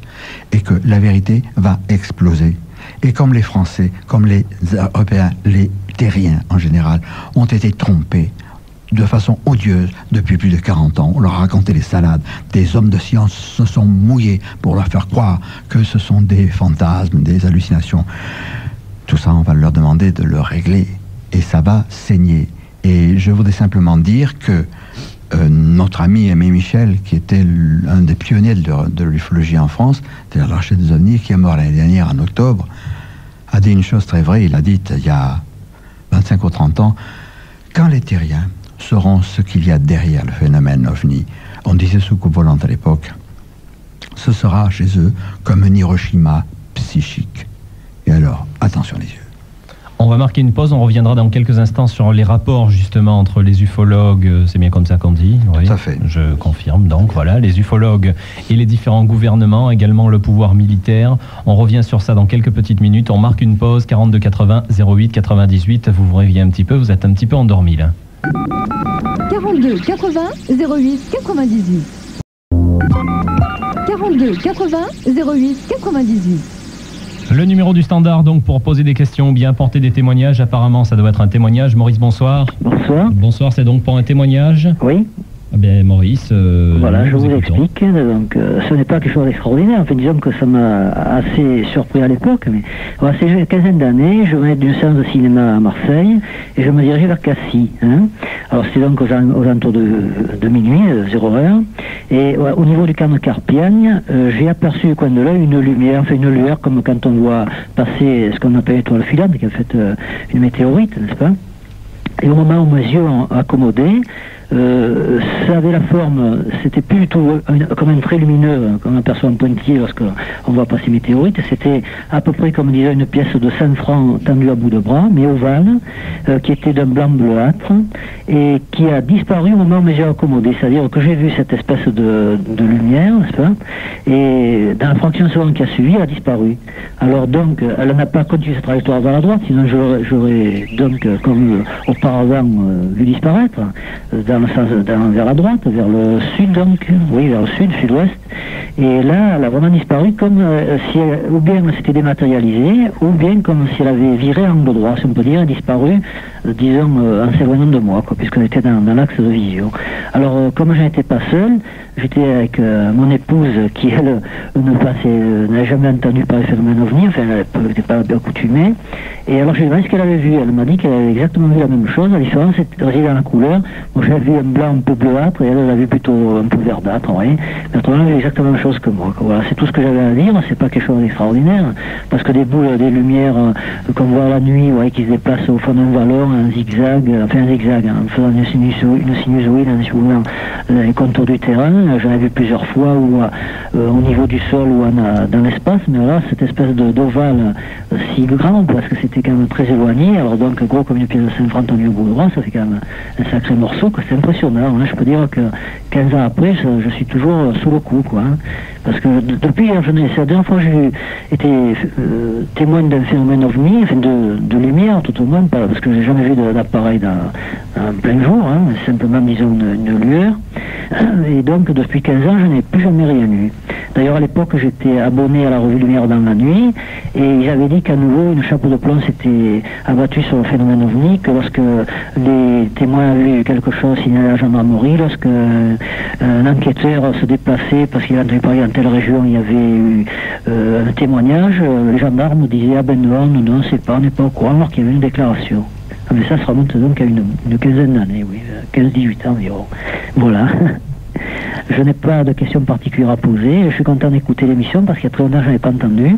et que la vérité va exploser. Et comme les Français, comme les Européens, les terriens en général, ont été trompés de façon odieuse depuis plus de 40 ans. On leur a raconté les salades. Des hommes de science se sont mouillés pour leur faire croire que ce sont des fantasmes, des hallucinations. Tout ça, on va leur demander de le régler. Et ça va saigner. Et je voudrais simplement dire que notre ami Aimé Michel, qui était un des pionniers de l'ufologie en France, c'est-à-dire l'archer des ovnis, qui est mort l'année dernière en octobre, a dit une chose très vraie. Il a dit il y a 25 ou 30 ans, quand les terriens sauront ce qu'il y a derrière le phénomène ovni, on disait soucoupe volante à l'époque, ce sera chez eux comme un Hiroshima psychique. Et alors, attention les yeux. On va marquer une pause, on reviendra dans quelques instants sur les rapports justement entre les ufologues, c'est bien comme ça qu'on dit, oui, tout à fait. Je confirme, donc voilà, les ufologues et les différents gouvernements, également le pouvoir militaire. On revient sur ça dans quelques petites minutes, on marque une pause, 42 80 08 98, vous vous réveillez un petit peu, vous êtes un petit peu endormi là. 42 80 08 98. 42 80 08 98. Le numéro du standard, donc, pour poser des questions ou bien apporter des témoignages. Apparemment, ça doit être un témoignage. Maurice, bonsoir. Bonsoir. Bonsoir, c'est donc pour un témoignage. Oui. Eh bien, Maurice... voilà, je vous explique. Donc, ce n'est pas quelque chose d'extraordinaire. Enfin, disons que ça m'a assez surpris à l'époque. Mais voilà, c'est une quinzaine d'années. Je venais d'une séance de cinéma à Marseille et je me dirigeais vers Cassis. Hein. Alors, c'était donc aux alentours de minuit, 0 heure. Et voilà, au niveau du camp de Carpiagne, j'ai aperçu du coin de l'œil une lumière, enfin une lueur, comme quand on voit passer ce qu'on appelle l'étoile filante, qui est en fait une météorite, n'est-ce pas? Et au moment où mes yeux ont accommodé, ça avait la forme, c'était plus du tout comme un trait lumineux qu'on aperçoit en pointillé lorsqu'on voit passer météorite, c'était à peu près comme disait une pièce de 100 francs tendue à bout de bras, mais ovale, qui était d'un blanc bleuâtre et qui a disparu au moment où mes yeux ont accommodé, c'est-à-dire que j'ai vu cette espèce de lumière, n'est-ce pas, et dans la fraction de seconde qui a suivi, elle a disparu. Alors donc, elle n'a pas continué sa trajectoire vers la droite, sinon j'aurais donc, comme auparavant, vu disparaître, dans le sens vers la droite, vers le sud donc, oui, vers le sud, sud-ouest. Et là, elle a vraiment disparu comme si elle, ou bien elle s'était dématérialisée, ou bien comme si elle avait viré en angle droit, si on peut dire, disparu, disons, en s'éloignant de moi, quoi, puisqu'on était dans l'axe de vision. Alors, comme je n'étais pas seul, j'étais avec mon épouse qui, elle, n'a jamais entendu parler de phénomène ovni, enfin, elle n'était pas bien accoutumée. Et alors, je lui ai demandé ce qu'elle avait vu. Elle m'a dit qu'elle avait exactement vu la même chose. La différence, c'était résidait dans la couleur. Moi, j'avais vu un blanc un peu bleuâtre et elle a vu plutôt un peu verdâtre, oui. Mais autrement, elle a vu exactement la même chose que moi. Voilà, c'est tout ce que j'avais à dire. C'est pas quelque chose d'extraordinaire. Parce que des boules, des lumières qu'on voit la nuit, ouais, qui se déplacent au fond d'un vallon, un zigzag, en faisant une sinusoïde, en suivant les contours du terrain. J'en ai vu plusieurs fois au niveau du sol ou dans l'espace. Mais là, cette espèce d'ovale si grand, parce que c'était quand même très éloigné, alors donc gros comme une pièce de Saint-Franc au bout droit, ça fait quand même un sacré morceau, quoi. C'est impressionnant, hein. Je peux dire que 15 ans après, je suis toujours sous le coup, quoi, hein. Parce que depuis, c'est la dernière fois que j'ai été témoin d'un phénomène ovni, enfin de lumière tout au moins, parce que j'ai jamais vu d'appareil en plein jour, hein, simplement disons une lueur, et donc depuis 15 ans, je n'ai plus jamais rien eu. D'ailleurs, à l'époque, j'étais abonné à la revue Lumière dans la nuit, et j'avais dit qu'à nouveau, une chape de plomb s'était abattue sur le phénomène ovni, que lorsque les témoins avaient vu quelque chose signalé à la gendarmerie, lorsque un enquêteur se déplaçait parce qu'il a entendu parler dans telle région, il y avait eu un témoignage, les gendarmes disaient « Ah ben non, on n'est pas au courant », alors qu'il y avait une déclaration. Ah, mais ça se remonte donc à une quinzaine d'années, oui, 15-18 ans environ. Voilà. Je n'ai pas de questions particulières à poser. Je suis content d'écouter l'émission parce qu'il y a très longtemps que je n'avais pas entendu.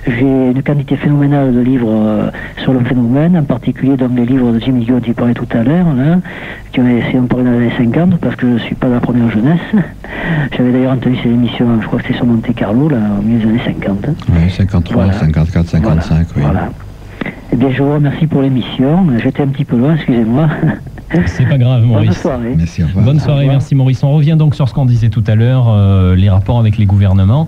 J'ai une quantité phénoménale de livres sur le phénomène, en particulier donc les livres de Jimmy Guillaume qui parlait tout à l'heure, là, qui ont essayé de parler dans les années 50 parce que je ne suis pas de la première jeunesse. J'avais d'ailleurs entendu ces émissions, je crois que c'était sur Monte Carlo, là, au milieu des années 50. Oui, 53, voilà. 54, 55, voilà. Oui. Voilà. Eh bien, je vous remercie pour l'émission. J'étais un petit peu loin, excusez-moi. C'est pas grave, Maurice. Bonne soirée. Merci, au revoir. Bonne soirée, merci Maurice. On revient donc sur ce qu'on disait tout à l'heure, les rapports avec les gouvernements.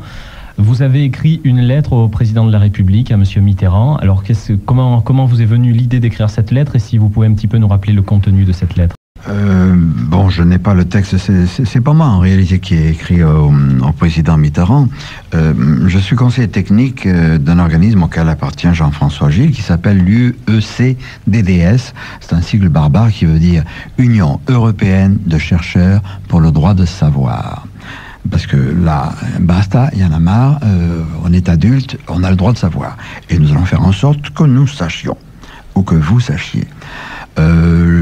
Vous avez écrit une lettre au président de la République, à Monsieur Mitterrand. Alors, comment vous est venue l'idée d'écrire cette lettre et si vous pouvez un petit peu nous rappeler le contenu de cette lettre? Bon, je n'ai pas le texte, c'est pas moi en réalité qui ai écrit au président Mitterrand. Je suis conseiller technique d'un organisme auquel appartient Jean-François Gilles qui s'appelle l'UECDDS. C'est un sigle barbare qui veut dire Union européenne de chercheurs pour le droit de savoir. Parce que là, basta, il y en a marre, on est adulte, on a le droit de savoir. Et nous allons faire en sorte que nous sachions, ou que vous sachiez.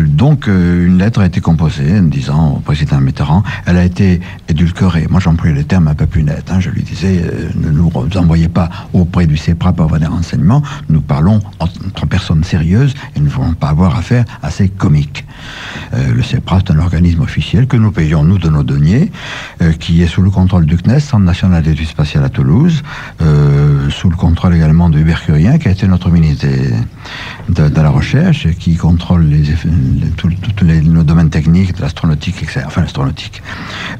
Donc une lettre a été composée en disant au président Mitterrand, elle a été édulcorée. Moi j'employais le terme un peu plus net, hein. Je lui disais, ne nous envoyez pas auprès du CEPRA pour avoir des renseignements, nous parlons entre personnes sérieuses et nous ne voulons pas avoir affaire à ces comiques. Le CEPRA c'est un organisme officiel que nous payons nous de nos deniers, qui est sous le contrôle du CNES, Centre National d'Études Spatiales à Toulouse, sous le contrôle également de Hubert Curien, qui a été notre ministre de la Recherche, qui contrôle tous nos domaines techniques de l'astronautique, etc. Enfin l'astronautique,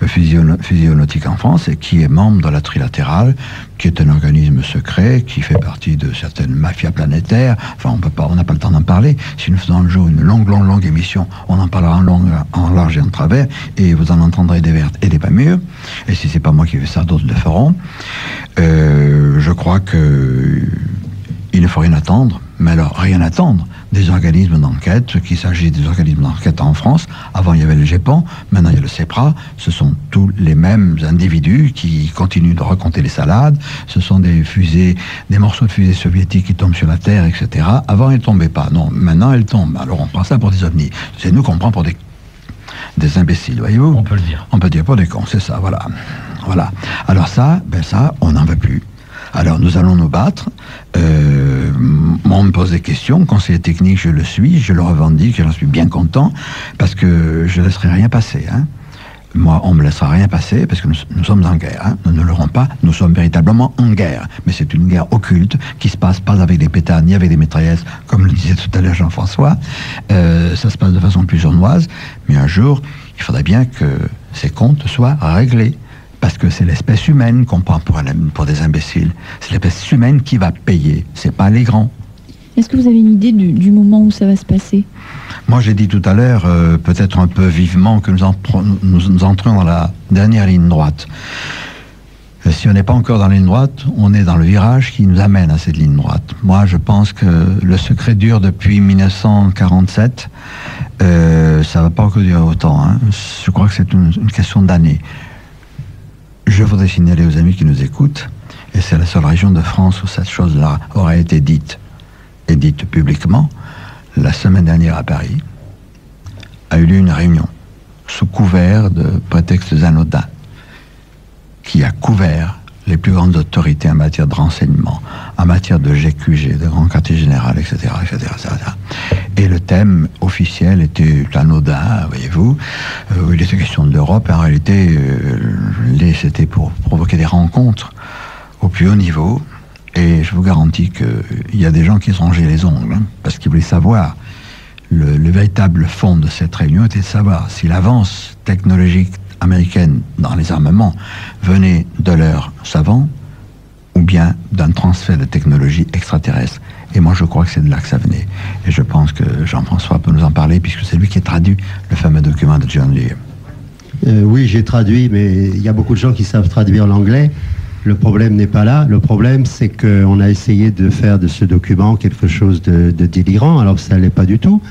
physionautique en France, et qui est membre de la Trilatérale, qui est un organisme secret, qui fait partie de certaines mafias planétaires. Enfin, on n'a pas le temps d'en parler. Si nous faisons un jour une longue émission, on en parlera en large et en travers, et vous en entendrez des vertes et des pas mûres. Et si c'est pas moi qui fais ça, d'autres le feront. Je crois que il ne faut rien attendre, mais alors rien attendre des organismes d'enquête, qu'il s'agisse des organismes d'enquête en France. Avant il y avait le GEPAN, maintenant il y a le CEPRA. Ce sont tous les mêmes individus qui continuent de raconter les salades. Ce sont des morceaux de fusées soviétiques qui tombent sur la Terre, etc. Avant ils ne tombaient pas, non, maintenant elles tombent. Alors on prend ça pour des ovnis. C'est nous qu'on prend pour des imbéciles, voyez-vous. On peut le dire. On peut dire pour des cons, c'est ça, voilà. Alors ça, on n'en veut plus. Alors nous allons nous battre. Moi on me pose des questions, conseiller technique je le suis, je le revendique, j'en suis bien content, parce que je ne laisserai rien passer. Hein. Moi on ne me laissera rien passer, parce que nous sommes en guerre. Hein. Nous ne l'aurons pas, nous sommes véritablement en guerre. Mais c'est une guerre occulte, qui se passe pas avec des pétards, ni avec des mitraillettes, comme le disait tout à l'heure Jean-François. Ça se passe de façon plus sournoise, mais un jour, il faudrait bien que ces comptes soient réglés. Parce que c'est l'espèce humaine qu'on prend pour des imbéciles. C'est l'espèce humaine qui va payer, c'est pas les grands. Est-ce que vous avez une idée du moment où ça va se passer? Moi j'ai dit tout à l'heure, peut-être un peu vivement, que nous entrons dans la dernière ligne droite. Si on n'est pas encore dans la ligne droite, on est dans le virage qui nous amène à cette ligne droite. Moi je pense que le secret dure depuis 1947. Ça ne va pas encore durer autant. Hein. Je crois que c'est une question d'années. Je voudrais signaler aux amis qui nous écoutent, et c'est la seule région de France où cette chose-là aurait été dite, et dite publiquement, la semaine dernière à Paris, a eu lieu une réunion, sous couvert de prétextes anodins, qui a couvert les plus grandes autorités en matière de renseignement, en matière de GQG, de Grand Quartier Général, etc., etc., etc. Et le thème officiel était anodin, voyez-vous. Il était question de l'Europe, et en réalité, c'était pour provoquer des rencontres au plus haut niveau. Et je vous garantis qu'il y a des gens qui se rongeaient les ongles, hein, parce qu'ils voulaient savoir. Le véritable fond de cette réunion était de savoir si l'avance technologique américaine dans les armements venait de leurs savants ou bien d'un transfert de technologie extraterrestre. Et moi, je crois que c'est de là que ça venait. Et je pense que Jean-François peut nous en parler, puisque c'est lui qui a traduit le fameux document de John Lear. Oui, j'ai traduit, mais il y a beaucoup de gens qui savent traduire l'anglais. Le problème n'est pas là. Le problème, c'est qu'on a essayé de faire de ce document quelque chose de délirant, alors que ça ne l'est pas du tout.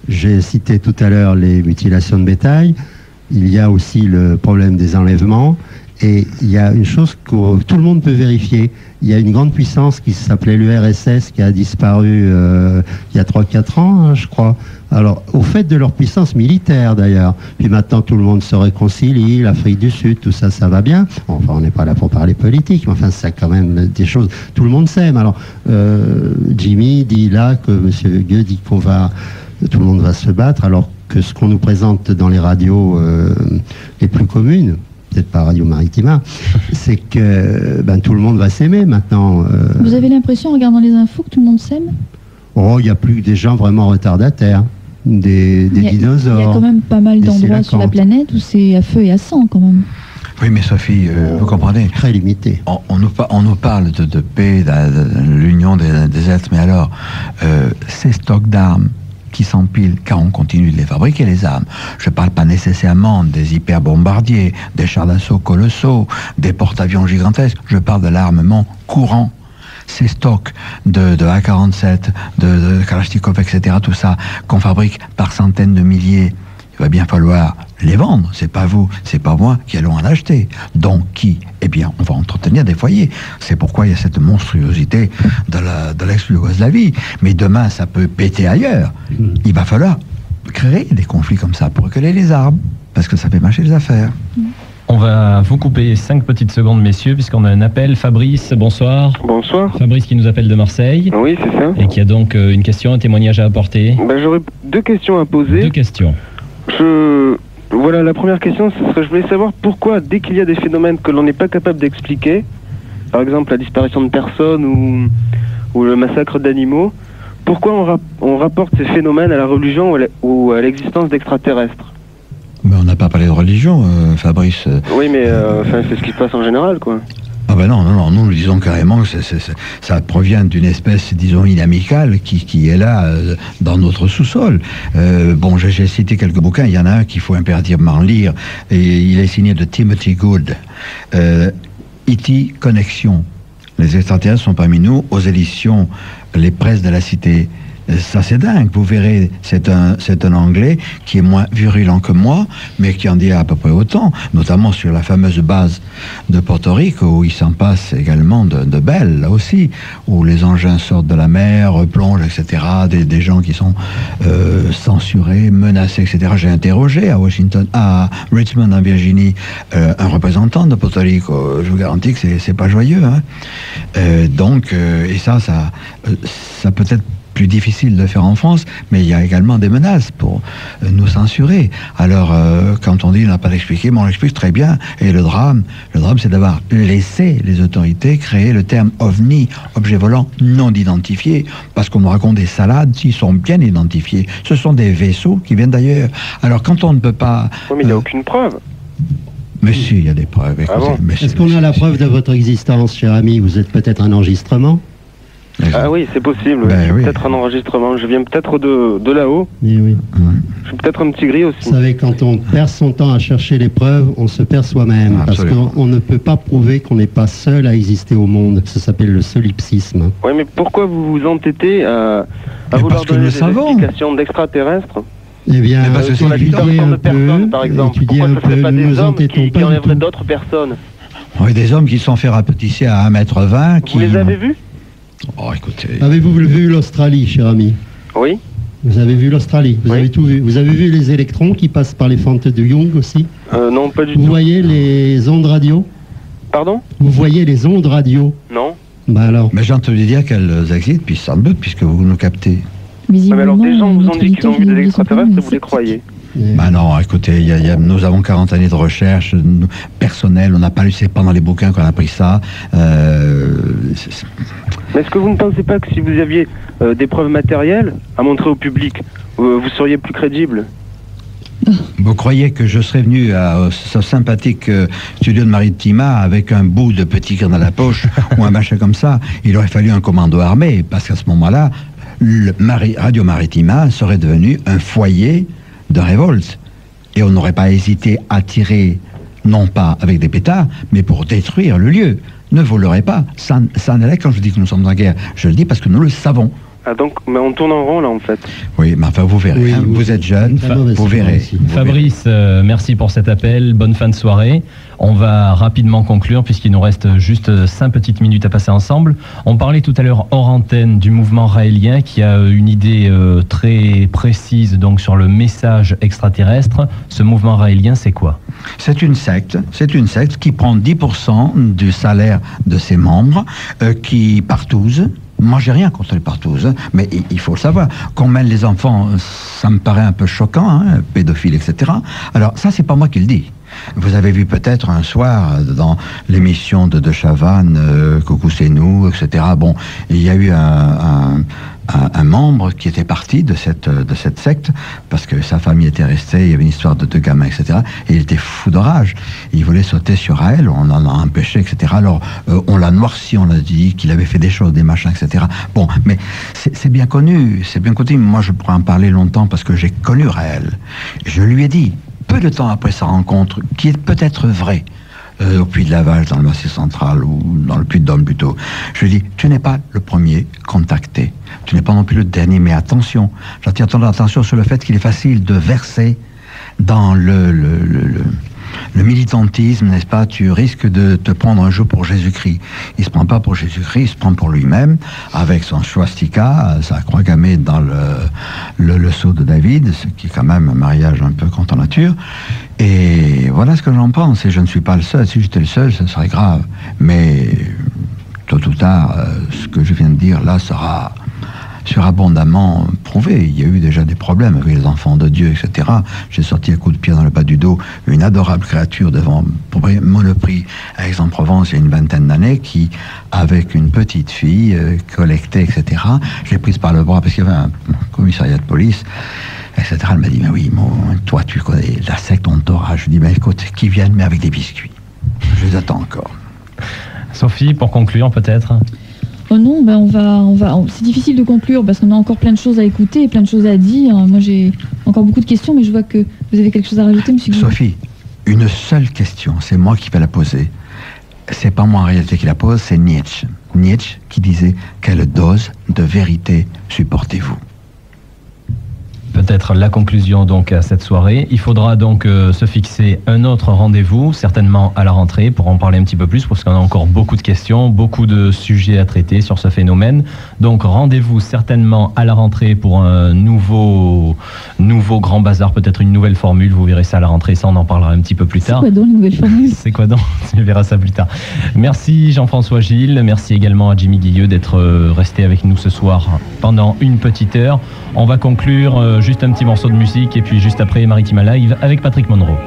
J'ai cité tout à l'heure les mutilations de bétail. Il y a aussi le problème des enlèvements. Et il y a une chose que tout le monde peut vérifier. Il y a une grande puissance qui s'appelait l'URSS, qui a disparu il y a 3-4 ans, hein, je crois. Alors, au fait de leur puissance militaire, d'ailleurs. Puis maintenant, tout le monde se réconcilie, l'Afrique du Sud, tout ça, ça va bien. Enfin, on n'est pas là pour parler politique, mais enfin, c'est quand même des choses... Tout le monde s'aime. Alors, Jimmy dit là que M. Gueux dit tout le monde va se battre, alors que ce qu'on nous présente dans les radios les plus communes, peut-être pas Radio Maritima, c'est que tout le monde va s'aimer maintenant. Vous avez l'impression, en regardant les infos, que tout le monde s'aime? Oh, il n'y a plus que des gens vraiment retardataires, des dinosaures. Il y a quand même pas mal d'endroits sur la planète où c'est à feu et à sang, quand même. Oui, mais Sophie, vous comprenez, très limité. On nous parle de paix, de l'union des êtres, mais alors, ces stocks d'armes qui s'empilent, car on continue de les fabriquer, les armes. Je ne parle pas nécessairement des hyperbombardiers, des chars d'assaut colossaux, des porte-avions gigantesques, je parle de l'armement courant. Ces stocks de AK-47, de Kalachnikov, etc., tout ça, qu'on fabrique par centaines de milliers, il va bien falloir les vendre. C'est pas vous, c'est pas moi qui allons en acheter. Donc qui? Eh bien, on va entretenir des foyers. C'est pourquoi il y a cette monstruosité de l'ex-Yougoslavie. Mais demain, ça peut péter ailleurs. Il va falloir créer des conflits comme ça pour recueillir les armes, parce que ça fait marcher les affaires. On va vous couper 5 petites secondes, messieurs, puisqu'on a un appel. Fabrice, bonsoir. Bonsoir. Fabrice qui nous appelle de Marseille. Oui, c'est ça. Et qui a donc une question, un témoignage à apporter. J'aurais 2 questions à poser. 2 questions. Voilà, la première question, c'est que je voulais savoir pourquoi, dès qu'il y a des phénomènes que l'on n'est pas capable d'expliquer, par exemple la disparition de personnes ou le massacre d'animaux, pourquoi on rapporte ces phénomènes à la religion ou à l'existence d'extraterrestres? Mais on n'a pas parlé de religion, Fabrice. Oui, mais c'est ce qui se passe en général, quoi. Ah ben non, nous disons carrément que ça provient d'une espèce, disons, inamicale qui est là, dans notre sous-sol. J'ai cité quelques bouquins, il y en a un qu'il faut impérativement lire, et il est signé de Timothy Good. E.T. Connexion. Les extraterrestres sont parmi nous, aux éditions Les Presses de la Cité. Ça c'est dingue, vous verrez, c'est un Anglais qui est moins virulent que moi, mais qui en dit à peu près autant, notamment sur la fameuse base de Porto Rico, où il s'en passe également de belles, là aussi, où les engins sortent de la mer, replongent, etc., des gens qui sont censurés, menacés, etc. J'ai interrogé à Richmond, en Virginie, un représentant de Porto Rico. Je vous garantis que c'est pas joyeux, hein. Et ça peut être plus difficile de faire en France, mais il y a également des menaces pour nous censurer. Alors, quand on dit on n'a pas d'expliquer, on l'explique très bien. Et le drame, c'est d'avoir laissé les autorités créer le terme OVNI, objet volant non identifié, parce qu'on nous raconte des salades, s'ils sont bien identifiés. Ce sont des vaisseaux qui viennent d'ailleurs. Alors, quand on ne peut pas... Oui, mais il n'y a aucune preuve. Mais si, il y a des preuves. Est-ce qu'on a la preuve de votre existence, cher ami? Vous êtes peut-être un enregistrement? Ah oui, c'est possible. Peut-être un enregistrement. Je viens peut-être de là-haut. Oui. Je suis peut-être un petit gris aussi. Vous savez, quand on perd son temps à chercher les preuves, on se perd soi-même. Parce qu'on ne peut pas prouver qu'on n'est pas seul à exister au monde. Ça s'appelle le solipsisme. Oui, mais pourquoi vous vous entêtez à vouloir donner des explications d'extraterrestres? Eh bien, sur la disparition de personnes, par exemple. Pourquoi ce ne serait pas des hommes qui enlèveraient d'autres personnes? Oui, des hommes qui se sont fait rapetisser à 1,20 m. Vous les avez vus? Oh, écoutez. Avez-vous vu l'Australie, cher ami? Oui. Vous avez vu l'Australie, vous Oui. avez tout vu. Vous avez vu les électrons qui passent par les fentes de Young aussi? Non, pas du Vous tout. voyez les ondes radio? Pardon? Vous voyez les ondes radio? Non. Bah alors. Mais j'ai entendu dire qu'elles existent, puis sans doute, puisque vous nous captez. Ah, mais alors des gens vous ont notre dit qu'ils ont vu auditeur des vient de se extraterrestres et vous les sceptique. croyez? Bah non, écoutez, nous avons 40 années de recherche personnelle, on n'a pas lu, c'est pas dans les bouquins qu'on a appris ça. Mais est-ce que vous ne pensez pas que si vous aviez des preuves matérielles à montrer au public, vous seriez plus crédible? Vous croyez que je serais venu à ce sympathique studio de Maritima avec un bout de petit cœur dans la poche ou un machin comme ça? Il aurait fallu un commando armé, parce qu'à ce moment-là, Radio Maritima serait devenu un foyer de révolte. Et on n'aurait pas hésité à tirer, non pas avec des pétards, mais pour détruire le lieu. Ne vous l'aurez pas. Ça n'est là quand je dis que nous sommes en guerre. Je le dis parce que nous le savons. Ah donc, mais on tourne en rond là en fait. Oui, mais enfin vous verrez. Oui, hein, vous êtes jeune, vous verrez. Fabrice, merci pour cet appel. Bonne fin de soirée. On va rapidement conclure puisqu'il nous reste juste 5 petites minutes à passer ensemble. On parlait tout à l'heure hors antenne du mouvement raélien qui a une idée très précise donc sur le message extraterrestre. Ce mouvement raélien, c'est quoi? C'est une secte qui prend 10% du salaire de ses membres, qui partouse. Moi, j'ai rien contre les partouzes, mais il faut le savoir. Qu'on mène les enfants, ça me paraît un peu choquant, hein, pédophiles, etc. Alors, ça, c'est pas moi qui le dis. Vous avez vu peut-être un soir dans l'émission de Chavannes, Coucou c'est nous, etc. Bon, il y a eu un membre qui était parti de cette secte parce que sa famille était restée, il y avait une histoire de 2 gamins, etc. Et il était fou de rage. Il voulait sauter sur elle, on en a empêché, etc. Alors, on l'a noirci, on a dit qu'il avait fait des choses, des machins, etc. Bon, mais c'est bien connu, c'est bien connu. Moi, je pourrais en parler longtemps parce que j'ai connu Raël. Je lui ai dit, peu de temps après sa rencontre, qui est peut-être vraie, au Puy de la Vache, dans le Massif central, ou dans le Puy de Dôme plutôt, je lui ai dit, tu n'es pas le premier contacté, tu n'es pas non plus le dernier, mais attention, j'attire ton attention sur le fait qu'il est facile de verser dans le militantisme, n'est-ce pas? Tu risques de te prendre un jour pour Jésus-Christ. Il se prend pas pour Jésus-Christ, il se prend pour lui-même, avec son swastika, sa croix gammée dans le sceau de David, ce qui est quand même un mariage un peu contre nature. Et voilà ce que j'en pense. Et je ne suis pas le seul. Si j'étais le seul, ce serait grave. Mais tôt ou tard, ce que je viens de dire là sera abondamment prouvé. Il y a eu déjà des problèmes avec les enfants de Dieu, etc. J'ai sorti un coup de pied dans le bas du dos une adorable créature devant Monoprix à Aix-en-Provence il y a une vingtaine d'années qui, avec une petite fille, collectait, etc. Je l'ai prise par le bras parce qu'il y avait un commissariat de police, etc. Elle m'a dit, mais oui, toi tu connais la secte, on t'aura. Je lui dis, mais écoute, qu'ils viennent, mais avec des biscuits. Je les attends encore. Sophie, pour conclure peut-être? Oh non, ben c'est difficile de conclure parce qu'on a encore plein de choses à écouter et plein de choses à dire. Moi, j'ai encore beaucoup de questions, mais je vois que vous avez quelque chose à rajouter, monsieur Guillaume. Sophie, une seule question, c'est moi qui vais la poser. C'est pas moi en réalité qui la pose, c'est Nietzsche. Nietzsche qui disait, quelle dose de vérité supportez-vous? Peut-être la conclusion donc à cette soirée. Il faudra donc se fixer un autre rendez-vous, certainement à la rentrée, pour en parler un petit peu plus, parce qu'on a encore beaucoup de questions, beaucoup de sujets à traiter sur ce phénomène. Donc rendez-vous certainement à la rentrée pour un nouveau grand bazar, peut-être une nouvelle formule. Vous verrez ça à la rentrée, ça on en parlera un petit peu plus tard. C'est quoi donc les nouvelles formules? C'est quoi donc? On verra ça plus tard. Merci Jean-François Gilles, merci également à Jimmy Guilleux d'être resté avec nous ce soir pendant une petite heure. On va conclure juste un petit morceau de musique et puis juste après Maritima Live avec Patrick Monroe.